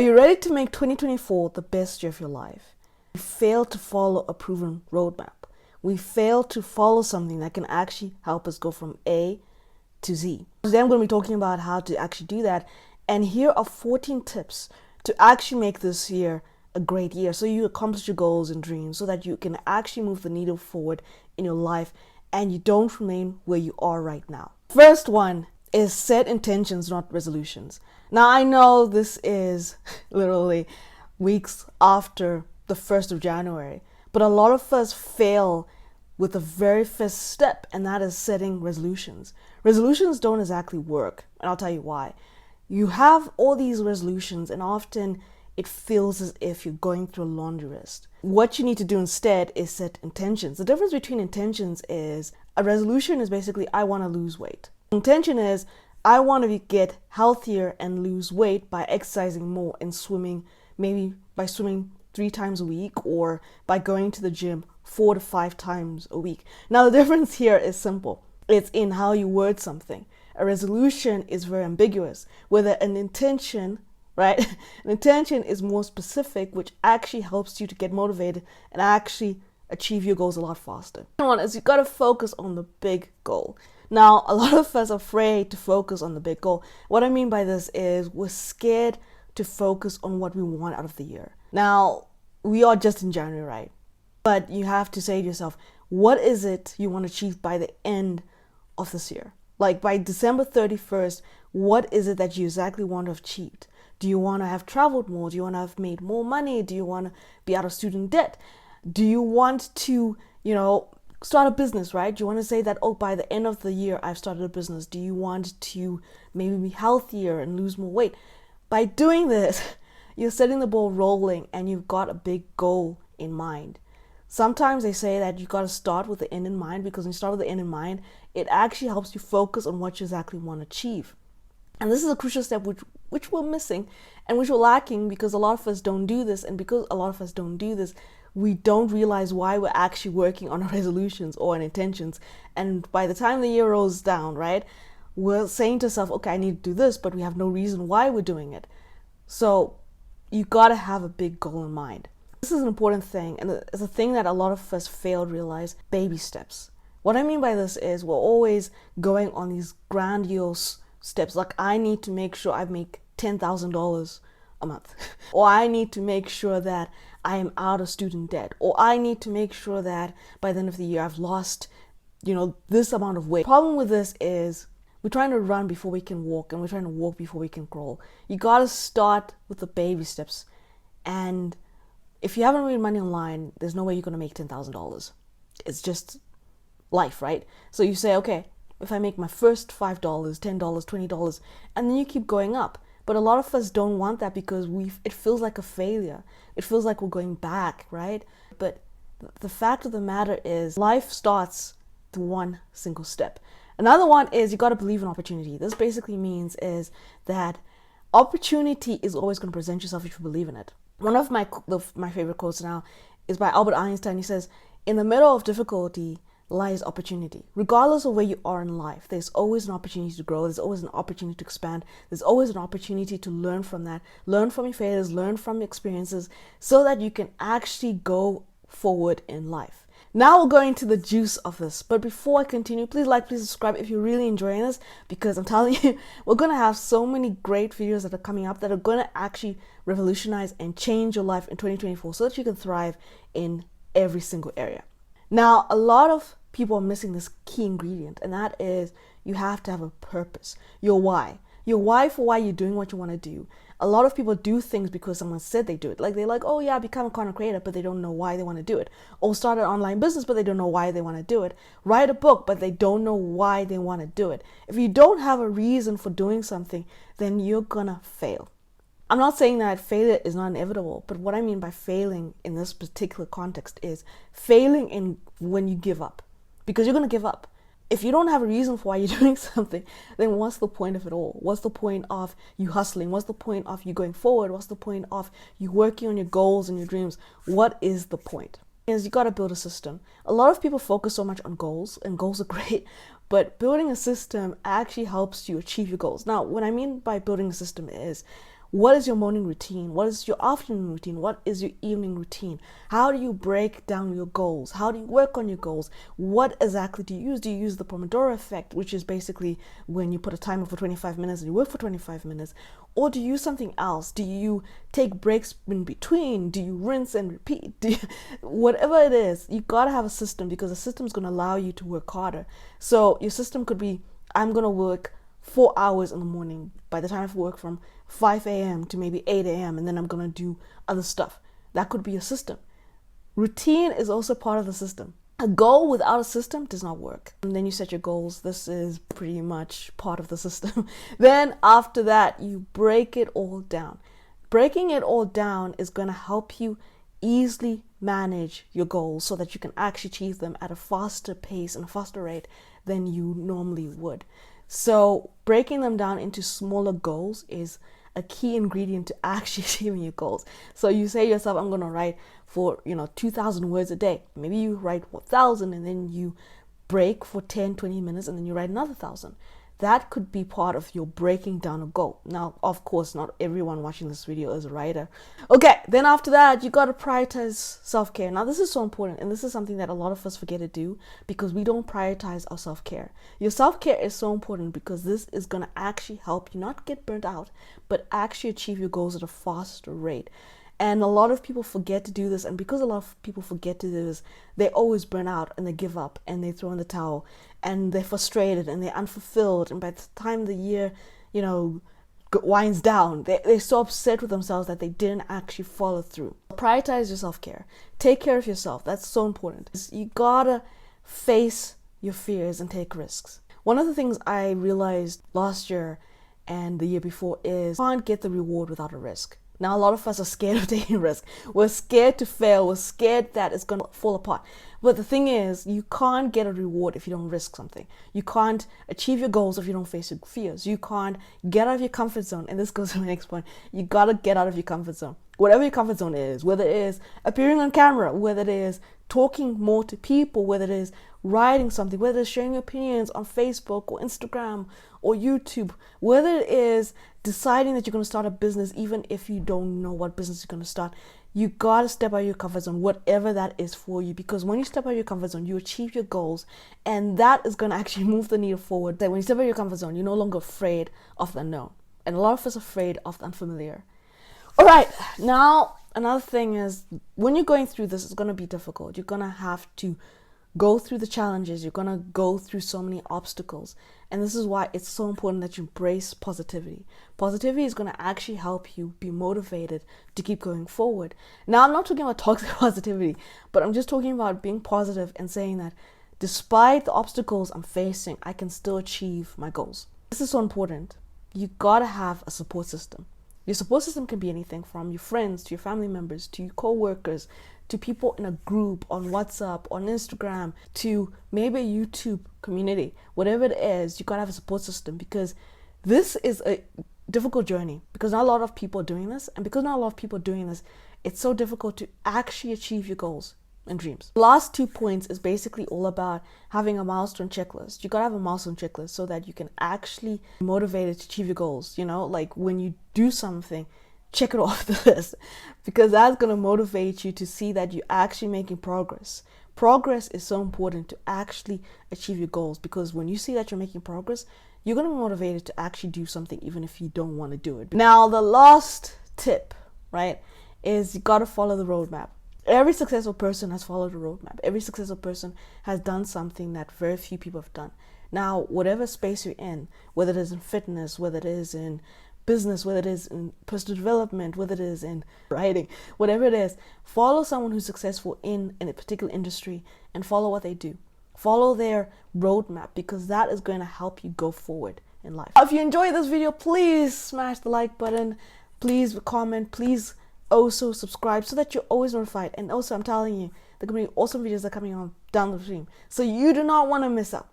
Are you ready to make 2024 the best year of your life? We fail to follow a proven roadmap. We fail to follow something that can actually help us go from A to Z. Today I'm going to be talking about how to actually do that. And here are 14 tips to actually make this year a great year so you accomplish your goals and dreams, so that you can actually move the needle forward in your life and you don't remain where you are right now. First one is set intentions, not resolutions. Now, I know this is literally weeks after the 1st of January, but a lot of us fail with the very first step, and that is setting resolutions. Resolutions don't exactly work, and I'll tell you why. You have all these resolutions, and often it feels as if you're going through a laundry list. What you need to do instead is set intentions. The difference between intentions is a resolution is basically, I want to lose weight. Intention is, I want to get healthier and lose weight by exercising more and swimming, maybe by swimming 3 times a week or by going to the gym 4 to 5 times a week. Now, the difference here is simple. It's in how you word something. A resolution is very ambiguous, whether an intention, right? An intention is more specific, which actually helps you to get motivated and actually achieve your goals a lot faster. Second one is you got to focus on the big goal. Now, a lot of us are afraid to focus on the big goal. What I mean by this is we're scared to focus on what we want out of the year. Now, we are just in January, right? But you have to say to yourself, what is it you want to achieve by the end of this year? Like by December 31st, what is it that you exactly want to have achieved? Do you want to have traveled more? Do you want to have made more money? Do you want to be out of student debt? Do you want to, start a business, right? Do you want to say that, by the end of the year, I've started a business? Do you want to maybe be healthier and lose more weight? By doing this, you're setting the ball rolling and you've got a big goal in mind. Sometimes they say that you got to start with the end in mind, because when you start with the end in mind, it actually helps you focus on what you exactly want to achieve. And this is a crucial step which we're missing and which we're lacking, because a lot of us don't do this. And because a lot of us don't do this, we don't realize why we're actually working on our resolutions or on intentions. And by the time the year rolls down, right, we're saying to ourselves, okay, I need to do this, but we have no reason why we're doing it. So you got to have a big goal in mind. This is an important thing, and it's a thing that a lot of us fail to realize: baby steps. What I mean by this is we're always going on these grandiose steps, like I need to make sure I make $10,000 a month, or I need to make sure that I am out of student debt, or I need to make sure that by the end of the year I've lost, this amount of weight. The problem with this is we're trying to run before we can walk, and we're trying to walk before we can crawl. You got to start with the baby steps. And if you haven't made money online, there's no way you're going to make $10,000. It's just life, right? So you say, okay, if I make my first $5, $10, $20, and then you keep going up. But a lot of us don't want that, because it feels like a failure. It feels like we're going back, right? But the fact of the matter is life starts with one single step. Another one is you got to believe in opportunity. This basically means is that opportunity is always going to present yourself if you believe in it. One of my favorite quotes now is by Albert Einstein. He says, in the middle of difficulty lies opportunity. Regardless of where you are in life, there's always an opportunity to grow. There's always an opportunity to expand. There's always an opportunity to learn from that, learn from your failures, learn from your experiences, so that you can actually go forward in life. Now we'll go into the juice of this. But before I continue, please subscribe if you're really enjoying this, because I'm telling you, we're going to have so many great videos that are coming up that are going to actually revolutionize and change your life in 2024, so that you can thrive in every single area. Now, a lot of people are missing this key ingredient, and that is you have to have a purpose. Your why. Your why for why you're doing what you want to do. A lot of people do things because someone said they do it. Like they're like, oh yeah, become a content creator, but they don't know why they want to do it. Or start an online business, but they don't know why they want to do it. Write a book, but they don't know why they want to do it. If you don't have a reason for doing something, then you're gonna fail. I'm not saying that failure is not inevitable, but what I mean by failing in this particular context is failing in when you give up. Because you're going to give up. If you don't have a reason for why you're doing something, then what's the point of it all? What's the point of you hustling? What's the point of you going forward? What's the point of you working on your goals and your dreams? What is the point? Is you got to build a system. A lot of people focus so much on goals, and goals are great, but building a system actually helps you achieve your goals. Now, what I mean by building a system is What is your morning routine? What is your afternoon routine? What is your evening routine? How do you break down your goals? How do you work on your goals? What exactly do you use? Do you use the Pomodoro effect, which is basically when you put a timer for 25 minutes and you work for 25 minutes? Or do you use something else? Do you take breaks in between? Do you rinse and repeat? Whatever it is, you gotta have a system, because a system is gonna allow you to work harder. So your system could be, I'm gonna work 4 hours in the morning. By the time I work from 5 a.m. to maybe 8 a.m. and then I'm gonna do other stuff. That could be a system. Routine is also part of the system. A goal without a system does not work. And then you set your goals. This is pretty much part of the system. Then after that, you break it all down. Breaking it all down is going to help you easily manage your goals so that you can actually achieve them at a faster pace and a faster rate than you normally would. So breaking them down into smaller goals is a key ingredient to actually achieving your goals. So you say to yourself, I'm going to write for 2,000 words a day. Maybe you write 1,000 and then you break for 10-20 minutes and then you write another 1,000. That could be part of your breaking down a goal. Now, of course, not everyone watching this video is a writer. Okay, then after that, you got to prioritize self-care. Now, this is so important, and this is something that a lot of us forget to do because we don't prioritize our self-care. Your self-care is so important because this is going to actually help you not get burnt out, but actually achieve your goals at a faster rate. And a lot of people forget to do this. And because a lot of people forget to do this, they always burn out and they give up and they throw in the towel and they're frustrated and they're unfulfilled. And by the time the year, winds down, they're so upset with themselves that they didn't actually follow through. Prioritize your self-care. Take care of yourself. That's so important. You gotta face your fears and take risks. One of the things I realized last year and the year before is you can't get the reward without a risk. Now, a lot of us are scared of taking risk. We're scared to fail. We're scared that it's going to fall apart. But the thing is, you can't get a reward if you don't risk something. You can't achieve your goals if you don't face your fears. You can't get out of your comfort zone. And this goes to my next point. You got to get out of your comfort zone. Whatever your comfort zone is, whether it is appearing on camera, whether it is talking more to people, whether it is writing something, whether it's sharing opinions on Facebook or Instagram or YouTube, whether it is deciding that you're going to start a business even if you don't know what business you're going to start, you got to step out of your comfort zone, whatever that is for you. Because when you step out of your comfort zone, you achieve your goals, and that is going to actually move the needle forward. That when you step out of your comfort zone, you're no longer afraid of the unknown. And a lot of us are afraid of the unfamiliar. All right, now another thing is when you're going through this, it's going to be difficult. You're going to have to go through the challenges. You're going to go through so many obstacles. And this is why it's so important that you embrace positivity. Positivity is going to actually help you be motivated to keep going forward. Now, I'm not talking about toxic positivity, but I'm just talking about being positive and saying that despite the obstacles I'm facing, I can still achieve my goals. This is so important. You got to have a support system. Your support system can be anything from your friends to your family members to your co-workers to people in a group on WhatsApp, on Instagram, to maybe a YouTube community. Whatever it is, you gotta have a support system, because this is a difficult journey, because not a lot of people are doing this, and because not a lot of people are doing this, it's so difficult to actually achieve your goals and dreams. The last 2 points is basically all about having a milestone checklist. You gotta have a milestone checklist so that you can actually be motivated to achieve your goals. Like when you do something, check it off the list, because that's going to motivate you to see that you're actually making progress. Progress is so important to actually achieve your goals, because when you see that you're making progress, you're going to be motivated to actually do something even if you don't want to do it. Now, the last tip, right, is you got to follow the roadmap. Every successful person has followed a roadmap. Every successful person has done something that very few people have done. Now, whatever space you're in, whether it is in fitness, whether it is in business, whether it is in personal development, whether it is in writing, whatever it is, follow someone who's successful in a particular industry and follow what they do. Follow their roadmap, because that is going to help you go forward in life. If you enjoyed this video, please smash the like button, please comment, please also subscribe so that you're always notified. And also, I'm telling you, there are going to be awesome videos that are coming on down the stream, so you do not want to miss out.